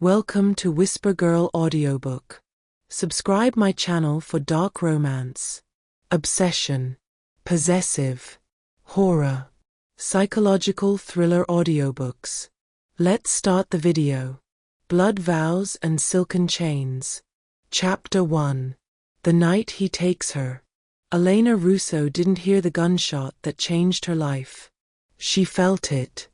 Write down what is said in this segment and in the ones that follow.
Welcome to Whisper Girl Audiobook. Subscribe my channel for dark romance, obsession, possessive, horror, psychological thriller audiobooks. Let's start the video. Blood Vows and Silken Chains. Chapter 1. The Night He Takes Her. Elena Russo didn't hear the gunshot that changed her life. She felt it.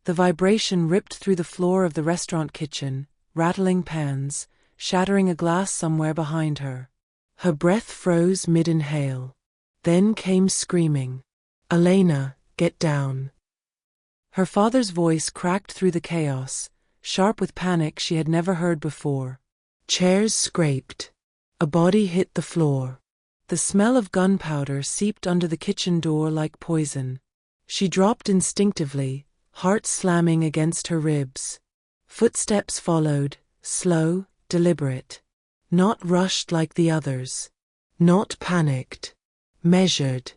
The vibration ripped through the floor of the restaurant kitchen, rattling pans, shattering a glass somewhere behind her. Her breath froze mid-inhale. Then came screaming. "Elena, get down." Her father's voice cracked through the chaos, sharp with panic she had never heard before. Chairs scraped. A body hit the floor. The smell of gunpowder seeped under the kitchen door like poison. She dropped instinctively, heart slamming against her ribs. Footsteps followed, slow, deliberate. Not rushed like the others. Not panicked. Measured.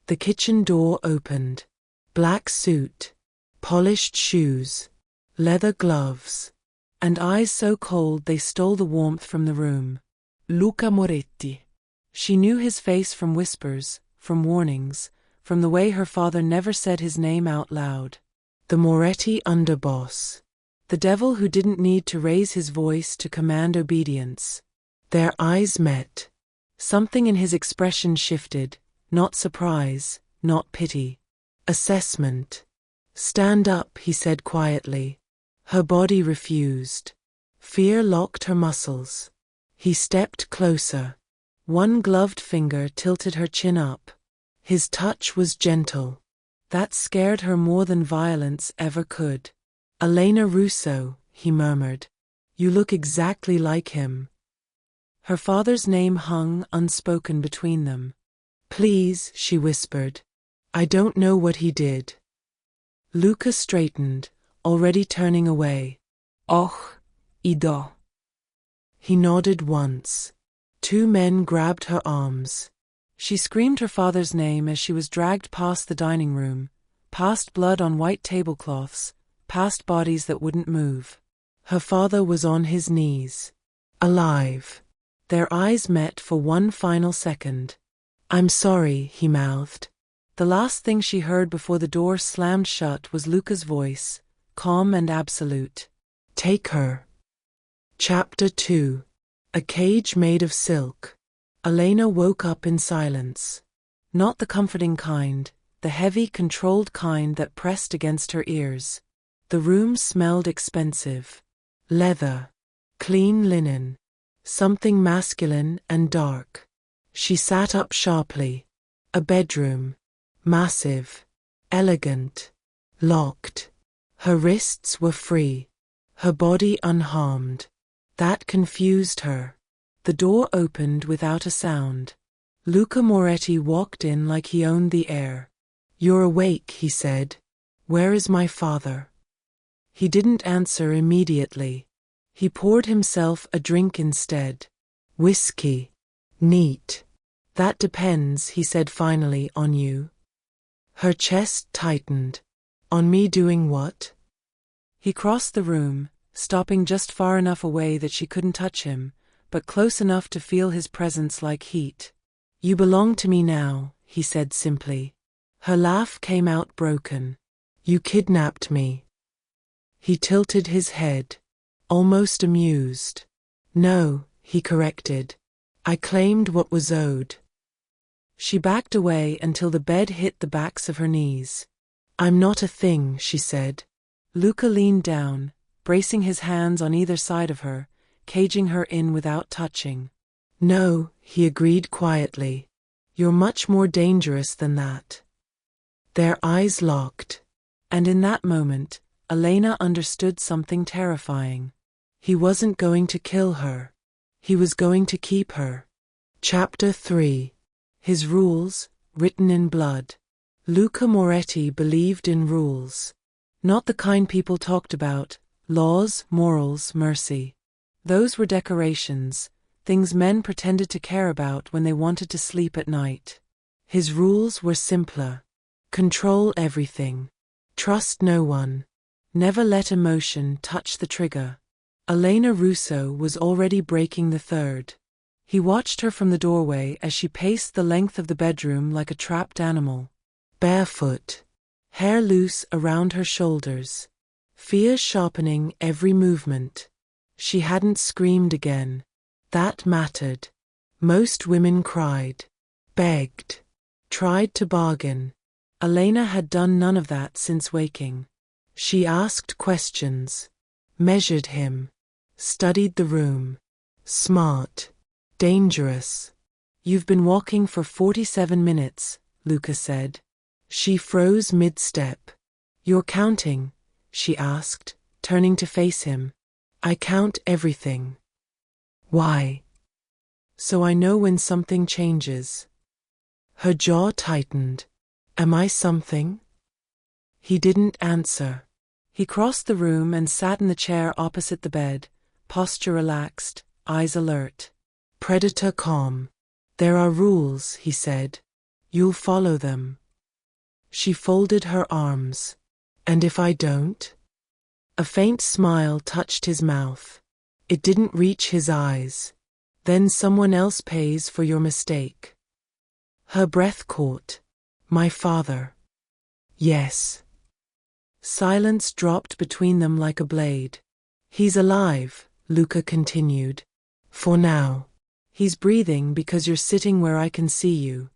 The kitchen door opened. Black suit. Polished shoes. Leather gloves. And eyes so cold they stole the warmth from the room. Luca Moretti. She knew his face from whispers, from warnings, from the way her father never said his name out loud. The Moretti underboss. The devil who didn't need to raise his voice to command obedience. Their eyes met. Something in his expression shifted, not surprise, not pity. Assessment. "Stand up," he said quietly. Her body refused. Fear locked her muscles. He stepped closer. One gloved finger tilted her chin up. His touch was gentle. That scared her more than violence ever could. "Elena Russo," he murmured. "You look exactly like him." Her father's name hung unspoken between them. "Please," she whispered. "I don't know what he did." Luca straightened, already turning away. "Och, Ido." He nodded once. Two men grabbed her arms. She screamed her father's name as she was dragged past the dining room, past blood on white tablecloths, past bodies that wouldn't move. Her father was on his knees. Alive. Their eyes met for one final second. "I'm sorry," he mouthed. The last thing she heard before the door slammed shut was Luca's voice, calm and absolute. "Take her." Chapter 2. A Cage Made of Silk. Elena woke up in silence. Not the comforting kind, the heavy, controlled kind that pressed against her ears. The room smelled expensive. Leather. Clean linen. Something masculine and dark. She sat up sharply. A bedroom. Massive. Elegant. Locked. Her wrists were free. Her body unharmed. That confused her. The door opened without a sound. Luca Moretti walked in like he owned the air. "You're awake," he said. "Where is my father?" He didn't answer immediately. He poured himself a drink instead. "Whiskey." "Neat." "That depends," he said finally, "on you." Her chest tightened. "On me doing what?" He crossed the room, stopping just far enough away that she couldn't touch him, but close enough to feel his presence like heat. "You belong to me now," he said simply. Her laugh came out broken. "You kidnapped me." He tilted his head, almost amused. "No," he corrected. "I claimed what was owed." She backed away until the bed hit the backs of her knees. "I'm not a thing," she said. Luca leaned down, bracing his hands on either side of her, caging her in without touching. "No," he agreed quietly. "You're much more dangerous than that." Their eyes locked. And in that moment, Elena understood something terrifying. He wasn't going to kill her. He was going to keep her. Chapter 3. His rules, written in blood. Luca Moretti believed in rules. Not the kind people talked about, laws, morals, mercy. Those were decorations, things men pretended to care about when they wanted to sleep at night. His rules were simpler. Control everything. Trust no one. Never let emotion touch the trigger. Elena Russo was already breaking the third. He watched her from the doorway as she paced the length of the bedroom like a trapped animal. Barefoot, hair loose around her shoulders, fear sharpening every movement. She hadn't screamed again. That mattered. Most women cried, begged, tried to bargain. Elena had done none of that since waking. She asked questions, measured him, studied the room. Smart, dangerous. You've been walking for 47 minutes, Luca said. She froze mid-step. You're counting? She asked, turning to face him. I count everything. Why? So I know when something changes. Her jaw tightened. Am I something? He didn't answer. He crossed the room and sat in the chair opposite the bed, posture relaxed, eyes alert. Predator calm. There are rules, he said. You'll follow them. She folded her arms. And if I don't? A faint smile touched his mouth. It didn't reach his eyes. Then someone else pays for your mistake. Her breath caught. My father. Yes. Silence dropped between them like a blade. He's alive, Luca continued. For now. He's breathing because you're sitting where I can see you.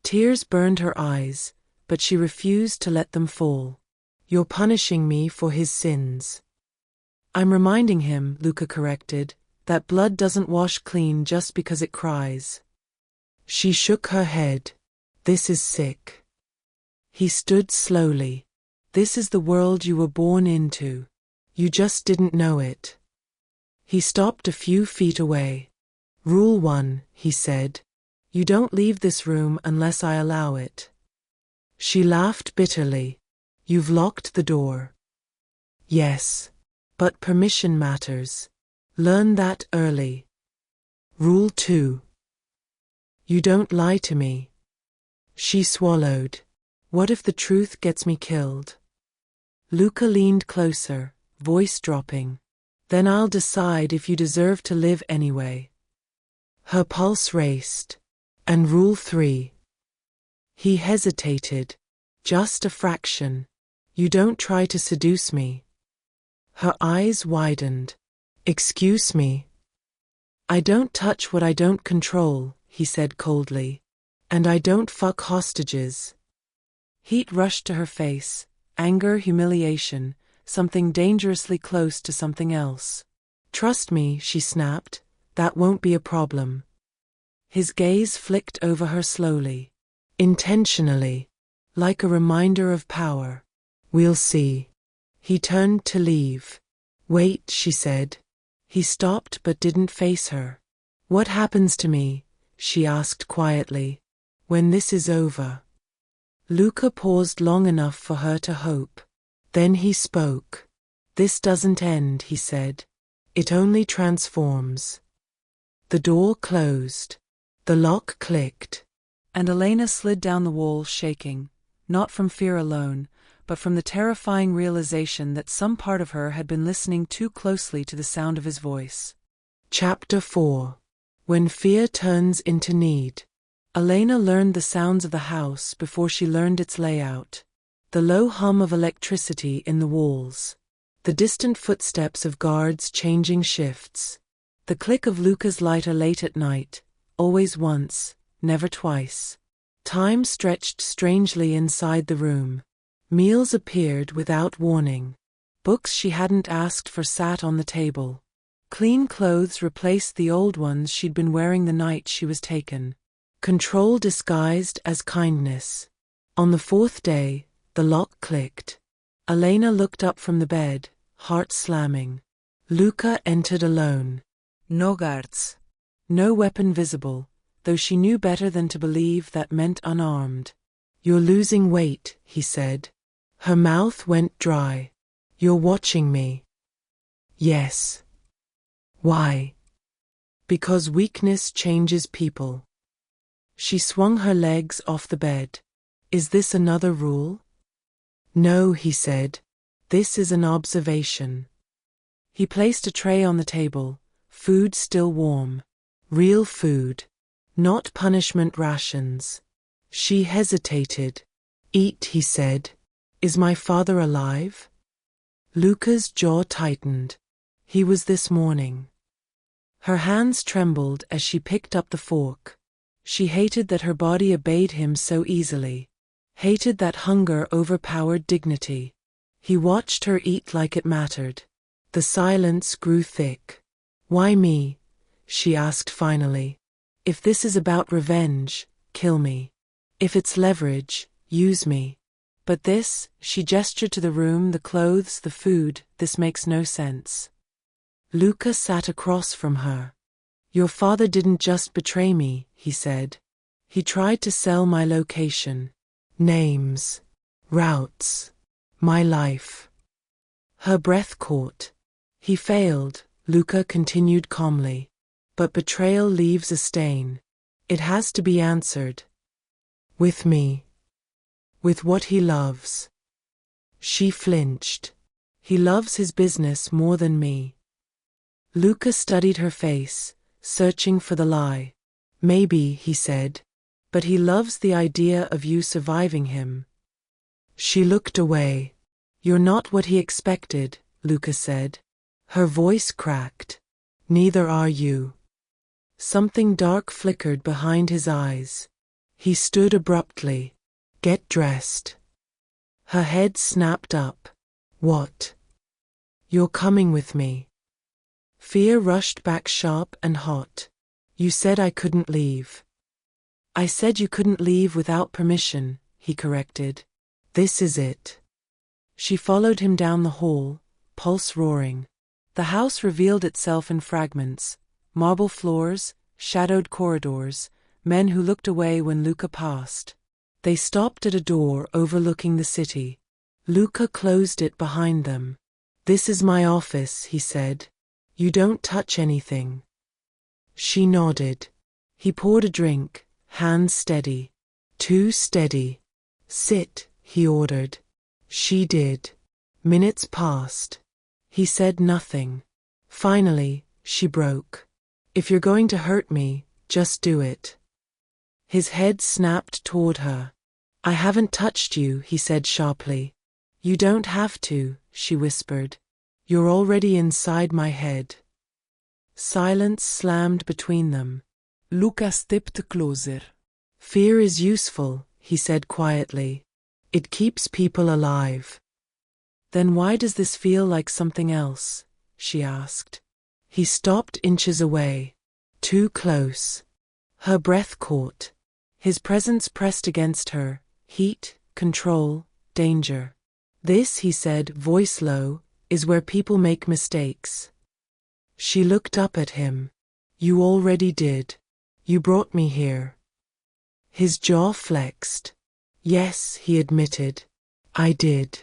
Tears burned her eyes, but she refused to let them fall. You're punishing me for his sins. I'm reminding him, Luca corrected, that blood doesn't wash clean just because it cries. She shook her head. This is sick. He stood slowly. This is the world you were born into. You just didn't know it. He stopped a few feet away. Rule 1, he said. You don't leave this room unless I allow it. She laughed bitterly. You've locked the door. Yes. But permission matters. Learn that early. Rule 2. You don't lie to me. She swallowed. What if the truth gets me killed? Luca leaned closer, voice dropping. Then I'll decide if you deserve to live anyway. Her pulse raced. And rule 3. He hesitated. Just a fraction. You don't try to seduce me. Her eyes widened. Excuse me. I don't touch what I don't control, he said coldly. And I don't fuck hostages. Heat rushed to her face. Anger, humiliation, something dangerously close to something else. Trust me, she snapped. That won't be a problem. His gaze flicked over her slowly. Intentionally. Like a reminder of power. We'll see. He turned to leave. Wait, she said. He stopped but didn't face her. What happens to me? She asked quietly. When this is over. Luca paused long enough for her to hope. Then he spoke. This doesn't end, he said. It only transforms. The door closed. The lock clicked. And Elena slid down the wall shaking, not from fear alone, but from the terrifying realization that some part of her had been listening too closely to the sound of his voice. Chapter 4. When Fear Turns into Need. Elena learned the sounds of the house before she learned its layout. The low hum of electricity in the walls. The distant footsteps of guards changing shifts. The click of Luca's lighter late at night, always once, never twice. Time stretched strangely inside the room. Meals appeared without warning. Books she hadn't asked for sat on the table. Clean clothes replaced the old ones she'd been wearing the night she was taken. Control disguised as kindness. On the 4th day, the lock clicked. Elena looked up from the bed, heart slamming. Luca entered alone. No guards. No weapon visible, though she knew better than to believe that meant unarmed. You're losing weight, he said. Her mouth went dry. You're watching me. Yes. Why? Because weakness changes people. She swung her legs off the bed. Is this another rule? No, he said. This is an observation. He placed a tray on the table, food still warm. Real food. Not punishment rations. She hesitated. Eat, he said. Is my father alive? Luca's jaw tightened. He was this morning. Her hands trembled as she picked up the fork. She hated that her body obeyed him so easily. Hated that hunger overpowered dignity. He watched her eat like it mattered. The silence grew thick. Why me? She asked finally. If this is about revenge, kill me. If it's leverage, use me. But this, she gestured to the room, the clothes, the food, this makes no sense. Luca sat across from her. Your father didn't just betray me, he said. He tried to sell my location. Names. Routes. My life. Her breath caught. He failed, Luca continued calmly. But betrayal leaves a stain. It has to be answered. With me. With what he loves. She flinched. He loves his business more than me. Luca studied her face, searching for the lie. Maybe, he said. But he loves the idea of you surviving him. She looked away. You're not what he expected, Luca said. Her voice cracked. Neither are you. Something dark flickered behind his eyes. He stood abruptly. Get dressed. Her head snapped up. What? You're coming with me. Fear rushed back sharp and hot. You said I couldn't leave. I said you couldn't leave without permission, he corrected. This is it. She followed him down the hall, pulse roaring. The house revealed itself in fragments. Marble floors, shadowed corridors, men who looked away when Luca passed. They stopped at a door overlooking the city. Luca closed it behind them. This is my office, he said. You don't touch anything. She nodded. He poured a drink, hands steady. Too steady. Sit, he ordered. She did. Minutes passed. He said nothing. Finally, she broke. If you're going to hurt me, just do it. His head snapped toward her. I haven't touched you, he said sharply. You don't have to, she whispered. You're already inside my head. Silence slammed between them. Luca stepped closer. Fear is useful, he said quietly. It keeps people alive. Then why does this feel like something else? She asked. He stopped inches away. Too close. Her breath caught. His presence pressed against her. Heat, control, danger. This, he said, voice low, is where people make mistakes. She looked up at him. You already did. You brought me here. His jaw flexed. Yes, he admitted. I did.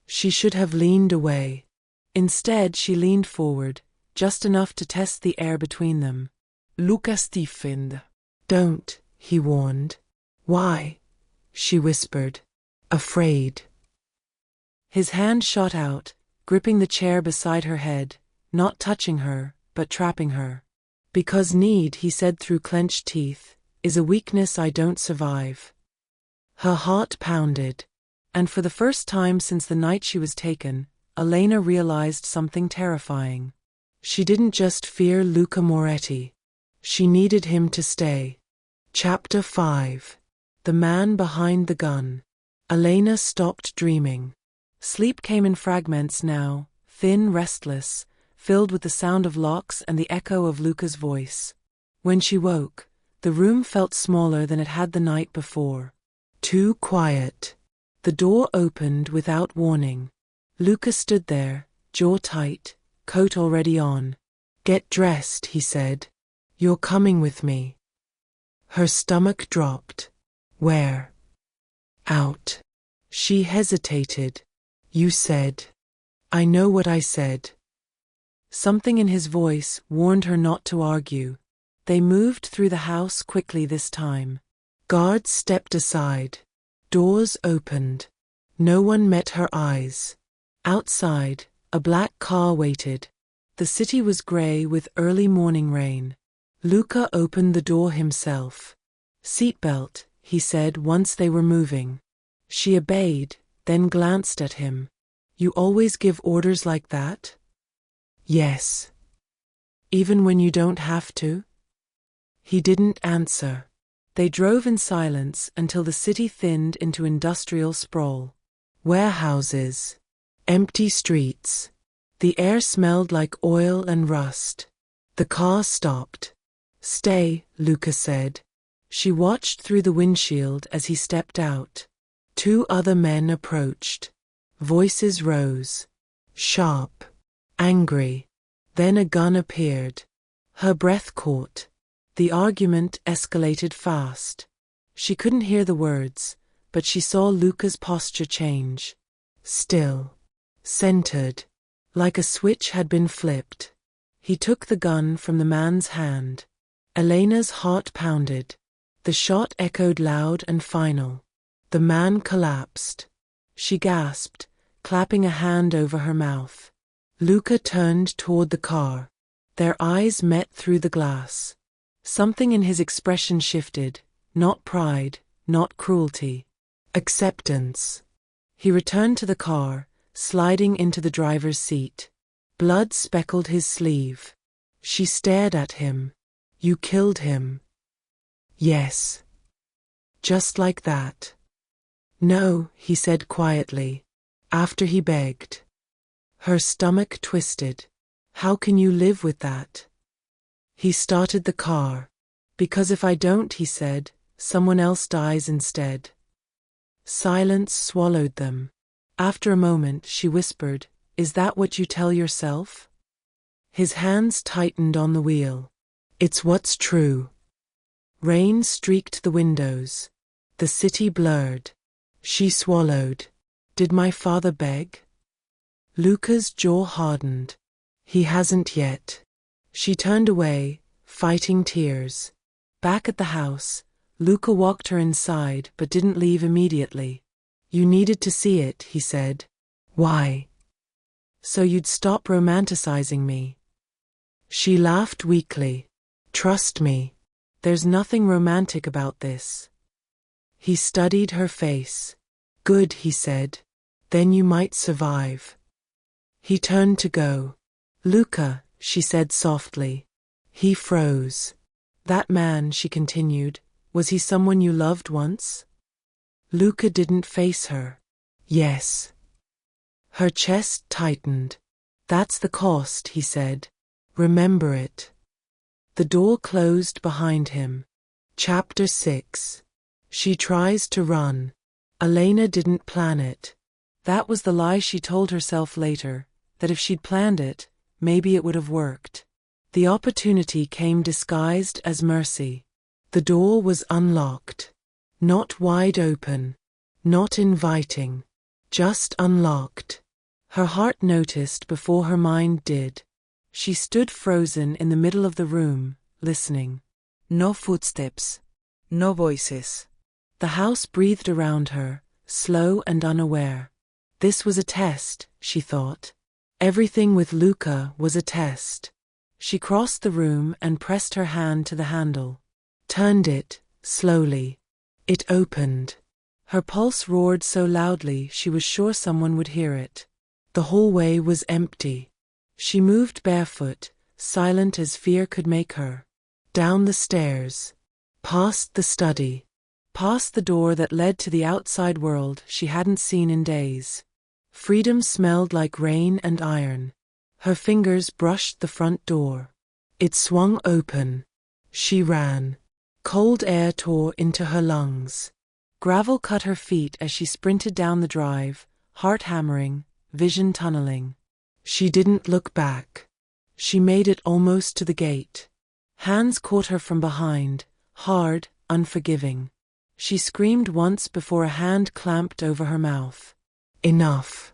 She should have leaned away. Instead, she leaned forward, just enough to test the air between them. Luca stiffened. Don't, he warned. Why? She whispered. Afraid. His hand shot out, gripping the chair beside her head, not touching her, but trapping her. Because need, he said through clenched teeth, is a weakness I don't survive. Her heart pounded. And for the first time since the night she was taken, Elena realized something terrifying. She didn't just fear Luca Moretti. She needed him to stay. Chapter 5. The Man Behind the Gun. Elena stopped dreaming. Sleep came in fragments now, thin, restless, filled with the sound of locks and the echo of Luca's voice. When she woke, the room felt smaller than it had the night before. Too quiet. The door opened without warning. Luca stood there, jaw tight, coat already on. Get dressed, he said. You're coming with me. Her stomach dropped. Where? Out. She hesitated. You said. I know what I said. Something in his voice warned her not to argue. They moved through the house quickly this time. Guards stepped aside. Doors opened. No one met her eyes. Outside, A black car waited. The city was grey with early morning rain. Luca opened the door himself. "Seatbelt," he said once they were moving. She obeyed, then glanced at him. "You always give orders like that?" "Yes." "Even when you don't have to?" He didn't answer. They drove in silence until the city thinned into industrial sprawl. Warehouses. Empty streets. The air smelled like oil and rust. The car stopped. "Stay," Luca said. She watched through the windshield as he stepped out. 2 other men approached. Voices rose. Sharp. Angry. Then a gun appeared. Her breath caught. The argument escalated fast. She couldn't hear the words, but she saw Luca's posture change. Still. Centered. Like a switch had been flipped. He took the gun from the man's hand. Elena's heart pounded. The shot echoed loud and final. The man collapsed. She gasped, clapping a hand over her mouth. Luca turned toward the car. Their eyes met through the glass. Something in his expression shifted, not pride, not cruelty. Acceptance. He returned to the car, sliding into the driver's seat. Blood speckled his sleeve. She stared at him. "You killed him?" "Yes." "Just like that?" "No," he said quietly, after he begged. Her stomach twisted. "How can you live with that?" He started the car. "Because if I don't," he said, "someone else dies instead." Silence swallowed them. After a moment, she whispered, "Is that what you tell yourself?" His hands tightened on the wheel. "It's what's true." Rain streaked the windows. The city blurred. She swallowed. "Did my father beg?" Luca's jaw hardened. "He hasn't yet." She turned away, fighting tears. Back at the house, Luca walked her inside but didn't leave immediately. "You needed to see it," he said. "Why?" "So you'd stop romanticizing me." She laughed weakly. "Trust me. There's nothing romantic about this." He studied her face. "Good," he said. "Then you might survive." He turned to go. "Luca," she said softly. He froze. "That man," she continued, "was he someone you loved once?" Luca didn't face her. "Yes." Her chest tightened. "That's the cost," he said. "Remember it." The door closed behind him. Chapter 6. She tries to run. Elena didn't plan it. That was the lie she told herself later, that if she'd planned it, maybe it would have worked. The opportunity came disguised as mercy. The door was unlocked. Not wide open. Not inviting. Just unlocked. Her heart noticed before her mind did. She stood frozen in the middle of the room, listening. No footsteps. No voices. The house breathed around her, slow and unaware. This was a test, she thought. Everything with Luca was a test. She crossed the room and pressed her hand to the handle. Turned it, slowly. It opened. Her pulse roared so loudly she was sure someone would hear it. The hallway was empty. She moved barefoot, silent as fear could make her. Down the stairs. Past the study. Past the door that led to the outside world she hadn't seen in days. Freedom smelled like rain and iron. Her fingers brushed the front door. It swung open. She ran. Cold air tore into her lungs. Gravel cut her feet as she sprinted down the drive, heart hammering, vision tunneling. She didn't look back. She made it almost to the gate. Hands caught her from behind, hard, unforgiving. She screamed once before a hand clamped over her mouth. Enough.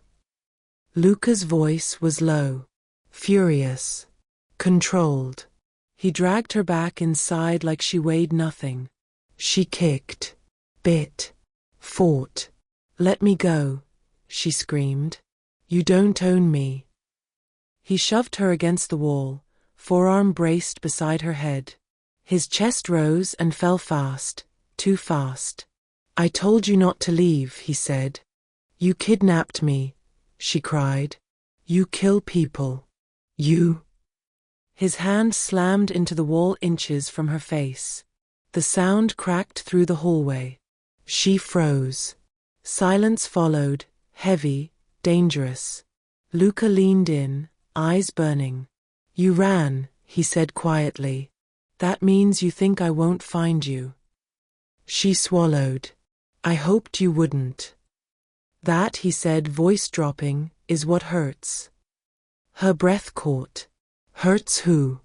Luca's voice was low, furious, controlled. He dragged her back inside like she weighed nothing. She kicked, bit, fought. "Let me go," she screamed. "You don't own me." He shoved her against the wall, forearm braced beside her head. His chest rose and fell fast, too fast. I told you not to leave, he said. You kidnapped me, she cried. You kill people. You. His hand slammed into the wall inches from her face. The sound cracked through the hallway. She froze. Silence followed, heavy, dangerous. Luca leaned in, eyes burning. You ran, he said quietly. That means you think I won't find you. She swallowed. I hoped you wouldn't. That, he said, voice dropping, is what hurts. Her breath caught. Hurts who?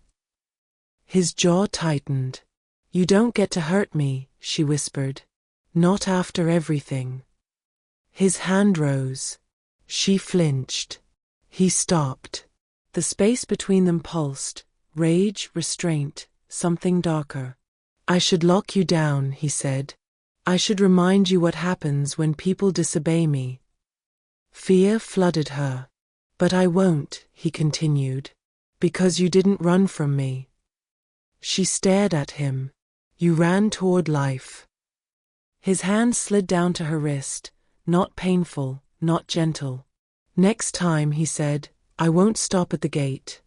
His jaw tightened. You don't get to hurt me, she whispered. Not after everything. His hand rose. She flinched. He stopped. The space between them pulsed. Rage, restraint, something darker. I should lock you down, he said. I should remind you what happens when people disobey me. Fear flooded her. But I won't, he continued. Because you didn't run from me. She stared at him. You ran toward life. His hand slid down to her wrist, not painful, not gentle. Next time, he said, I won't stop at the gate.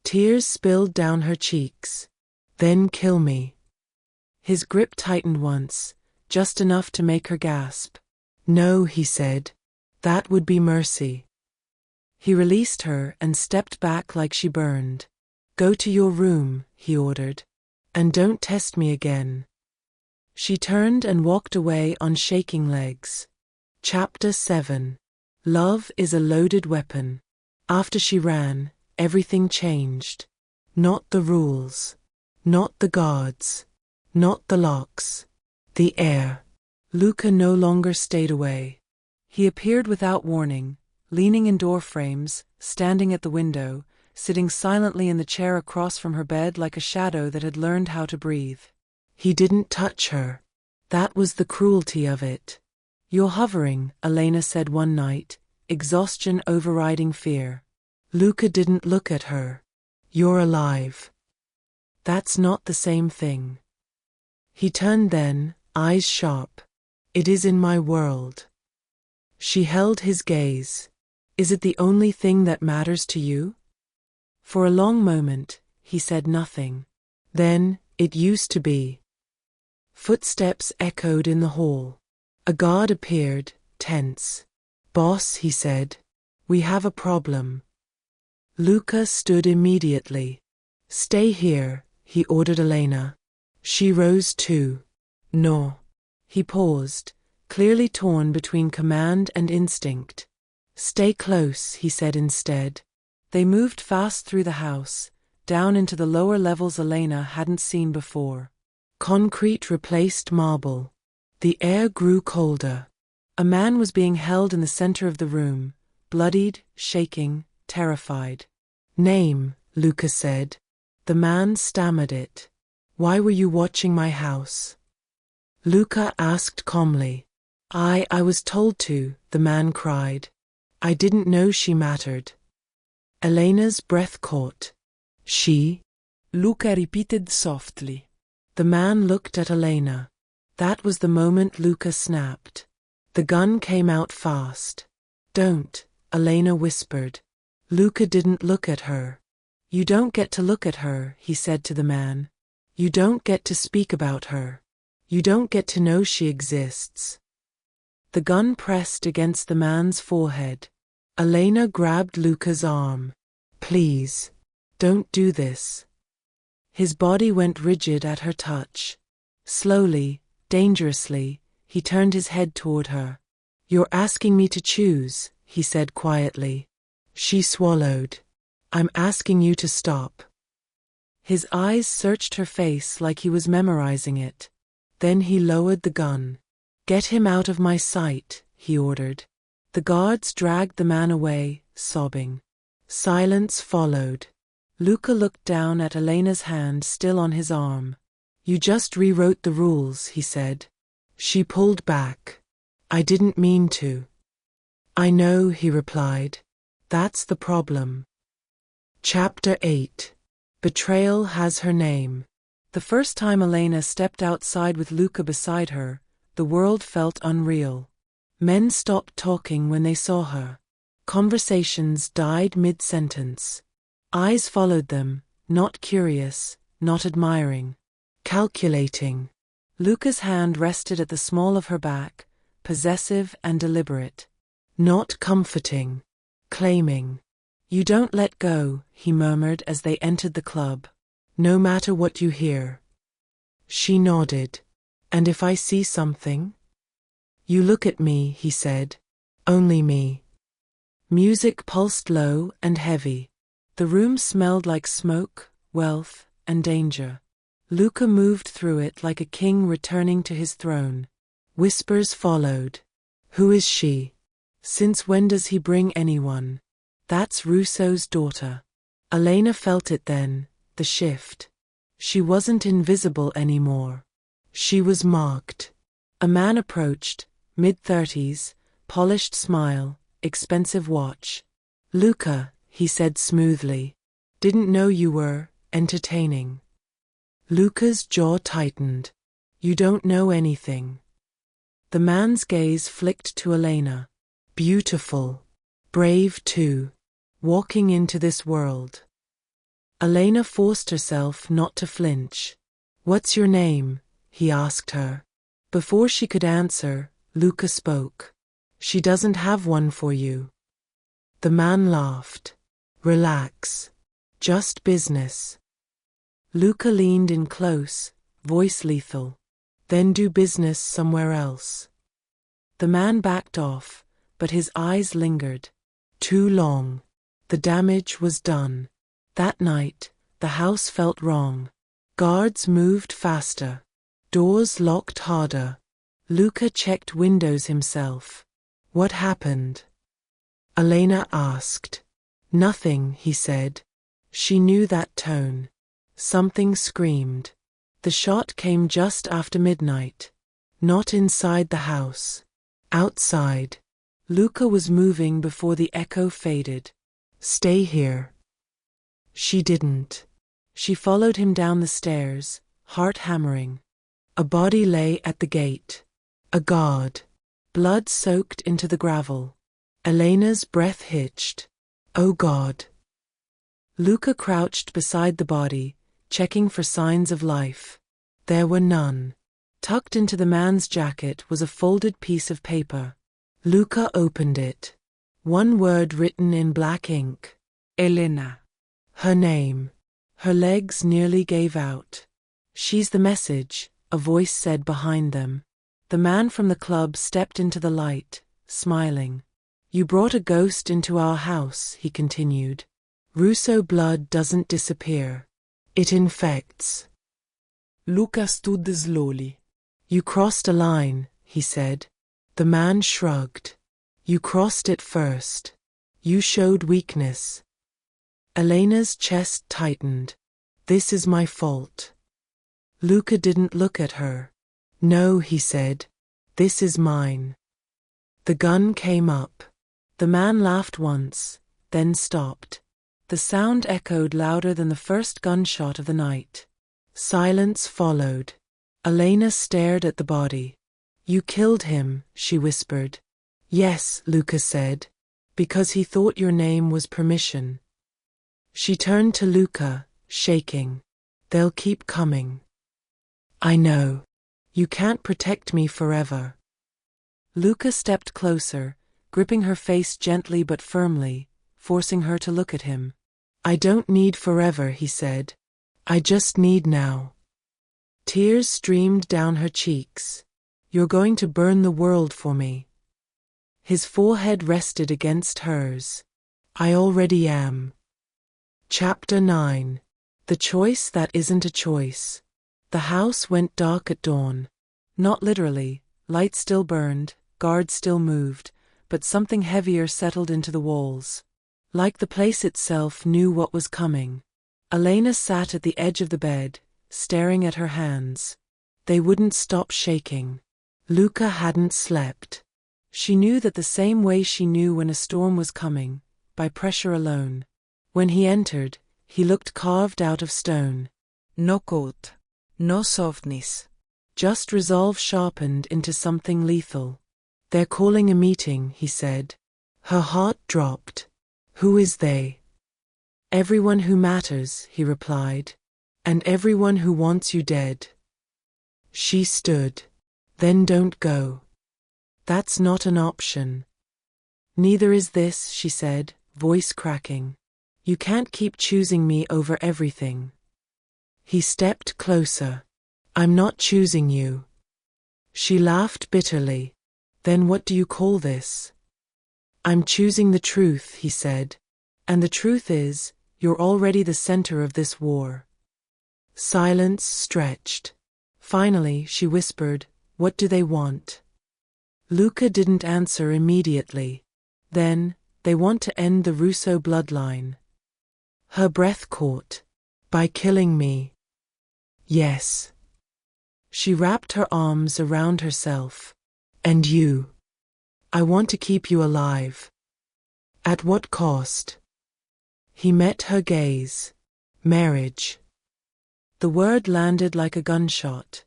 Tears spilled down her cheeks. Then kill me. His grip tightened once, just enough to make her gasp. No, he said. That would be mercy. He released her and stepped back like she burned. Go to your room, he ordered. And don't test me again. She turned and walked away on shaking legs. Chapter 7. Love is a loaded weapon. After she ran, everything changed. Not the rules. Not the guards. Not the locks. The air. Luca no longer stayed away. He appeared without warning, leaning in door frames, standing at the window, sitting silently in the chair across from her bed like a shadow that had learned how to breathe. He didn't touch her. That was the cruelty of it. You're hovering, Elena said one night, exhaustion overriding fear. Luca didn't look at her. You're alive. That's not the same thing. He turned then, eyes sharp. It is in my world. She held his gaze. Is it the only thing that matters to you? For a long moment, he said nothing. Then, it used to be. Footsteps echoed in the hall. A guard appeared, tense. Boss, he said. We have a problem. Luca stood immediately. Stay here, he ordered Elena. She rose too. No. He paused, clearly torn between command and instinct. Stay close, he said instead. They moved fast through the house, down into the lower levels Elena hadn't seen before. Concrete replaced marble. The air grew colder. A man was being held in the center of the room, bloodied, shaking, terrified. Name, Luca said. The man stammered it. Why were you watching my house? Luca asked calmly. I was told to, the man cried. I didn't know she mattered. Elena's breath caught. She? Luca repeated softly. The man looked at Elena. That was the moment Luca snapped. The gun came out fast. Don't, Elena whispered. Luca didn't look at her. You don't get to look at her, he said to the man. You don't get to speak about her. You don't get to know she exists. The gun pressed against the man's forehead. Elena grabbed Luca's arm. Please, don't do this. His body went rigid at her touch. Slowly, dangerously, he turned his head toward her. You're asking me to choose, he said quietly. She swallowed. I'm asking you to stop. His eyes searched her face like he was memorizing it. Then he lowered the gun. Get him out of my sight, he ordered. The guards dragged the man away, sobbing. Silence followed. Luca looked down at Elena's hand still on his arm. You just rewrote the rules, he said. She pulled back. I didn't mean to. I know, he replied. That's the problem. Chapter 8. Betrayal has her name. The first time Elena stepped outside with Luca beside her, the world felt unreal. Men stopped talking when they saw her. Conversations died mid-sentence. Eyes followed them, not curious, not admiring, calculating. Luca's hand rested at the small of her back, possessive and deliberate. Not comforting. Claiming. "You don't let go," he murmured as they entered the club. "No matter what you hear." She nodded. "And if I see something?" "You look at me," he said. "Only me." Music pulsed low and heavy. The room smelled like smoke, wealth, and danger. Luca moved through it like a king returning to his throne. Whispers followed. "Who is she? Since when does he bring anyone?" "That's Russo's daughter." Elena felt it then, the shift. She wasn't invisible anymore. She was marked. A man approached, mid-30s, polished smile, expensive watch. "Luca," he said smoothly. "Didn't know you were entertaining." Luca's jaw tightened. "You don't know anything." The man's gaze flicked to Elena. Beautiful. Brave too. Walking into this world. Elena forced herself not to flinch. "What's your name?" he asked her. Before she could answer, Luca spoke. "She doesn't have one for you." The man laughed. "Relax. Just business." Luca leaned in close, voice lethal. "Then do business somewhere else." The man backed off, but his eyes lingered. Too long. The damage was done. That night, the house felt wrong. Guards moved faster. Doors locked harder. Luca checked windows himself. "What happened?" Elena asked. "Nothing," he said. She knew that tone. Something screamed. The shot came just after midnight. Not inside the house. Outside. Luca was moving before the echo faded. "Stay here." She didn't. She followed him down the stairs, heart hammering. A body lay at the gate. A guard. Blood soaked into the gravel. Elena's breath hitched. "Oh God." Luca crouched beside the body, checking for signs of life. There were none. Tucked into the man's jacket was a folded piece of paper. Luca opened it. One word written in black ink. Elena. Her name. Her legs nearly gave out. "She's the message," a voice said behind them. The man from the club stepped into the light, smiling. "You brought a ghost into our house," he continued. "Russo blood doesn't disappear. It infects." Luca stood slowly. "You crossed a line," he said. The man shrugged. "You crossed it first. You showed weakness." Elena's chest tightened. "This is my fault." Luca didn't look at her. "No," he said. "This is mine." The gun came up. The man laughed once, then stopped. The sound echoed louder than the first gunshot of the night. Silence followed. Elena stared at the body. "You killed him," she whispered. "Yes," Luca said. "Because he thought your name was permission." She turned to Luca, shaking. "They'll keep coming." "I know. You can't protect me forever." Luca stepped closer, gripping her face gently but firmly, forcing her to look at him. "I don't need forever," he said. "I just need now." Tears streamed down her cheeks. "You're going to burn the world for me." His forehead rested against hers. "I already am." Chapter 9. The choice that isn't a choice. The house went dark at dawn. Not literally. Light still burned, guards still moved, but something heavier settled into the walls. Like the place itself knew what was coming. Elena sat at the edge of the bed, staring at her hands. They wouldn't stop shaking. Luca hadn't slept. She knew that the same way she knew when a storm was coming, by pressure alone. When he entered, he looked carved out of stone. No coat, no softness. Just resolve sharpened into something lethal. They're calling a meeting, he said. Her heart dropped. Who is they? Everyone who matters, he replied. And everyone who wants you dead. She stood. Then don't go. That's not an option. Neither is this, she said, voice cracking. You can't keep choosing me over everything. He stepped closer. I'm not choosing you. She laughed bitterly. Then what do you call this? I'm choosing the truth, he said. And the truth is, you're already the center of this war. Silence stretched. Finally, she whispered, what do they want? Luca didn't answer immediately. Then, they want to end the Russo bloodline. Her breath caught. By killing me. Yes. She wrapped her arms around herself. And you. I want to keep you alive. At what cost? He met her gaze. Marriage. The word landed like a gunshot.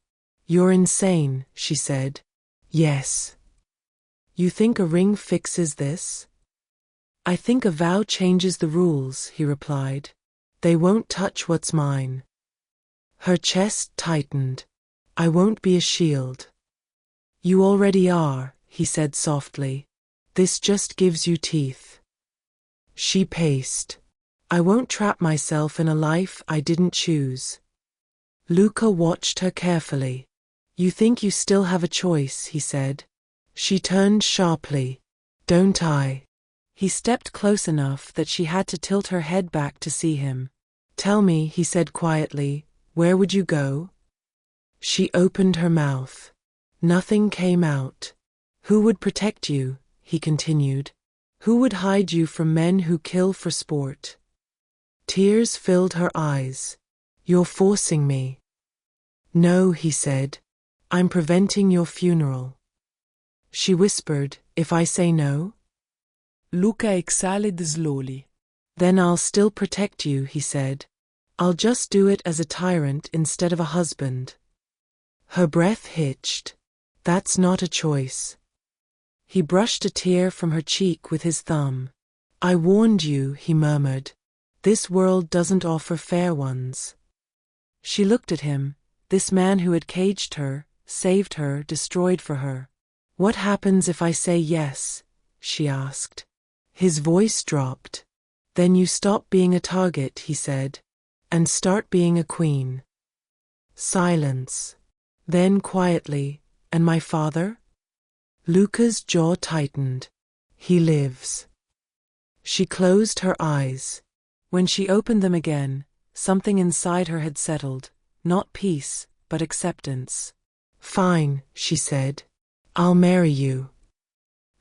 You're insane, she said. Yes. You think a ring fixes this? I think a vow changes the rules, he replied. They won't touch what's mine. Her chest tightened. I won't be a shield. You already are, he said softly. This just gives you teeth. She paced. I won't trap myself in a life I didn't choose. Luca watched her carefully. You think you still have a choice, he said. She turned sharply. Don't I? He stepped close enough that she had to tilt her head back to see him. Tell me, he said quietly, where would you go? She opened her mouth. Nothing came out. Who would protect you? He continued. Who would hide you from men who kill for sport? Tears filled her eyes. You're forcing me. No, he said. I'm preventing your funeral. She whispered, if I say no? Luca exhaled slowly. Then I'll still protect you, he said. I'll just do it as a tyrant instead of a husband. Her breath hitched. That's not a choice. He brushed a tear from her cheek with his thumb. I warned you, he murmured. This world doesn't offer fair ones. She looked at him, this man who had caged her, saved her, destroyed for her. What happens if I say yes? She asked. His voice dropped. Then you stop being a target, he said, and start being a queen. Silence. Then quietly, and my father? Luca's jaw tightened. He lives. She closed her eyes. When she opened them again, something inside her had settled, not peace, but acceptance. Fine, she said. I'll marry you.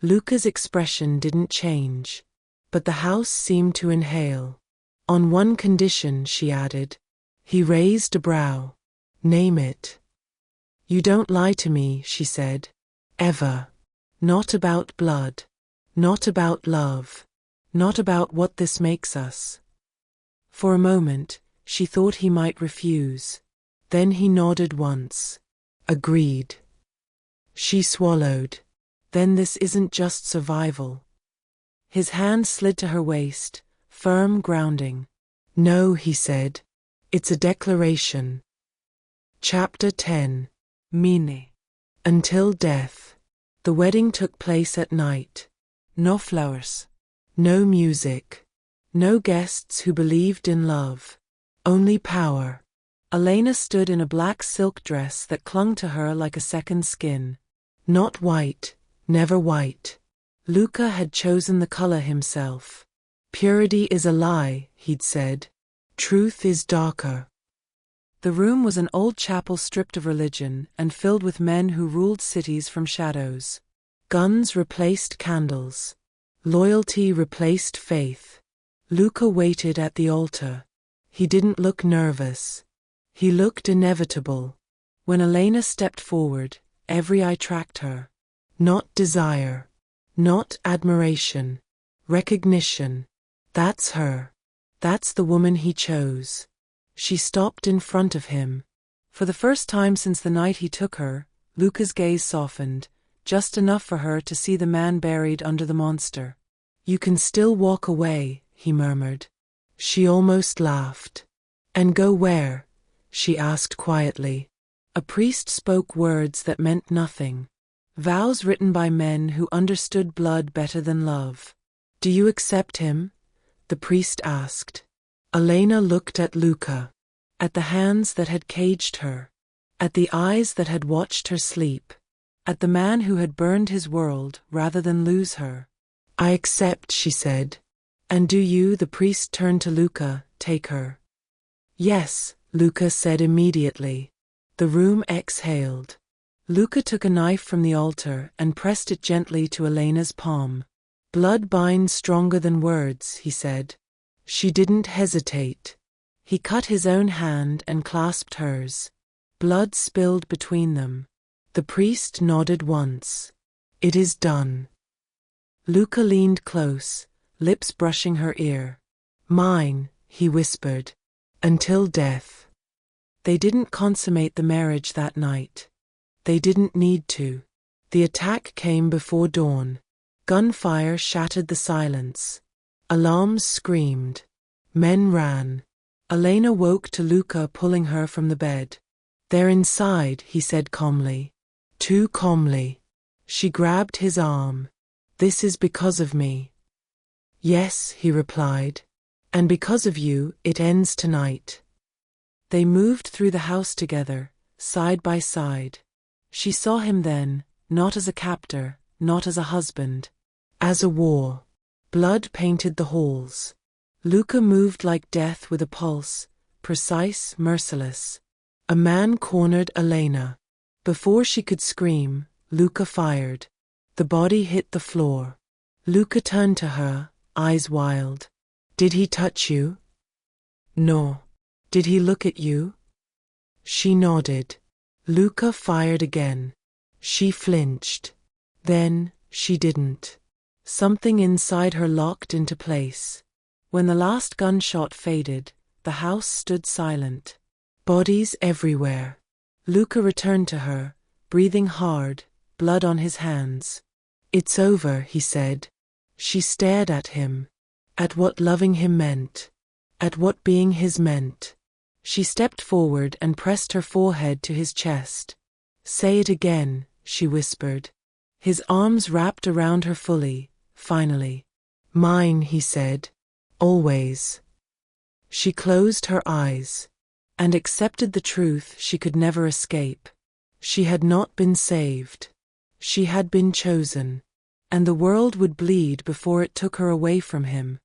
Luca's expression didn't change, but the house seemed to inhale. On one condition, she added. He raised a brow. Name it. You don't lie to me, she said. Ever. Not about blood. Not about love. Not about what this makes us. For a moment, she thought he might refuse. Then he nodded once. Agreed. She swallowed. Then this isn't just survival. His hand slid to her waist, firm, grounding. No, he said. It's a declaration. Chapter 10. Mine. Until death. The wedding took place at night. No flowers. No music. No guests who believed in love. Only power. Elena stood in a black silk dress that clung to her like a second skin. Not white, never white. Luca had chosen the color himself. Purity is a lie, he'd said. Truth is darker. The room was an old chapel stripped of religion and filled with men who ruled cities from shadows. Guns replaced candles. Loyalty replaced faith. Luca waited at the altar. He didn't look nervous. He looked inevitable. When Elena stepped forward, every eye tracked her. Not desire. Not admiration. Recognition. That's her. That's the woman he chose. She stopped in front of him. For the first time since the night he took her, Luca's gaze softened, just enough for her to see the man buried under the monster. You can still walk away, he murmured. She almost laughed. And go where? She asked quietly. A priest spoke words that meant nothing. Vows written by men who understood blood better than love. Do you accept him? The priest asked. Elena looked at Luca. At the hands that had caged her. At the eyes that had watched her sleep. At the man who had burned his world rather than lose her. I accept, she said. And do you, the priest turned to Luca, take her? Yes, Luca said immediately. The room exhaled. Luca took a knife from the altar and pressed it gently to Elena's palm. Blood binds stronger than words, he said. She didn't hesitate. He cut his own hand and clasped hers. Blood spilled between them. The priest nodded once. It is done. Luca leaned close, lips brushing her ear. Mine, he whispered. Until death. They didn't consummate the marriage that night. They didn't need to. The attack came before dawn. Gunfire shattered the silence. Alarms screamed. Men ran. Elena woke to Luca pulling her from the bed. They're inside, he said calmly. Too calmly. She grabbed his arm. This is because of me. Yes, he replied. And because of you, it ends tonight. They moved through the house together, side by side. She saw him then, not as a captor, not as a husband. As a war. Blood painted the halls. Luca moved like death with a pulse, precise, merciless. A man cornered Elena. Before she could scream, Luca fired. The body hit the floor. Luca turned to her, eyes wild. Did he touch you? No. Did he look at you? She nodded. Luca fired again. She flinched. Then, she didn't. Something inside her locked into place. When the last gunshot faded, the house stood silent. Bodies everywhere. Luca returned to her, breathing hard, blood on his hands. It's over, he said. She stared at him. At what loving him meant. At what being his meant. She stepped forward and pressed her forehead to his chest. Say it again, she whispered. His arms wrapped around her fully, finally. Mine, he said. Always. She closed her eyes. And accepted the truth she could never escape. She had not been saved. She had been chosen. And the world would bleed before it took her away from him.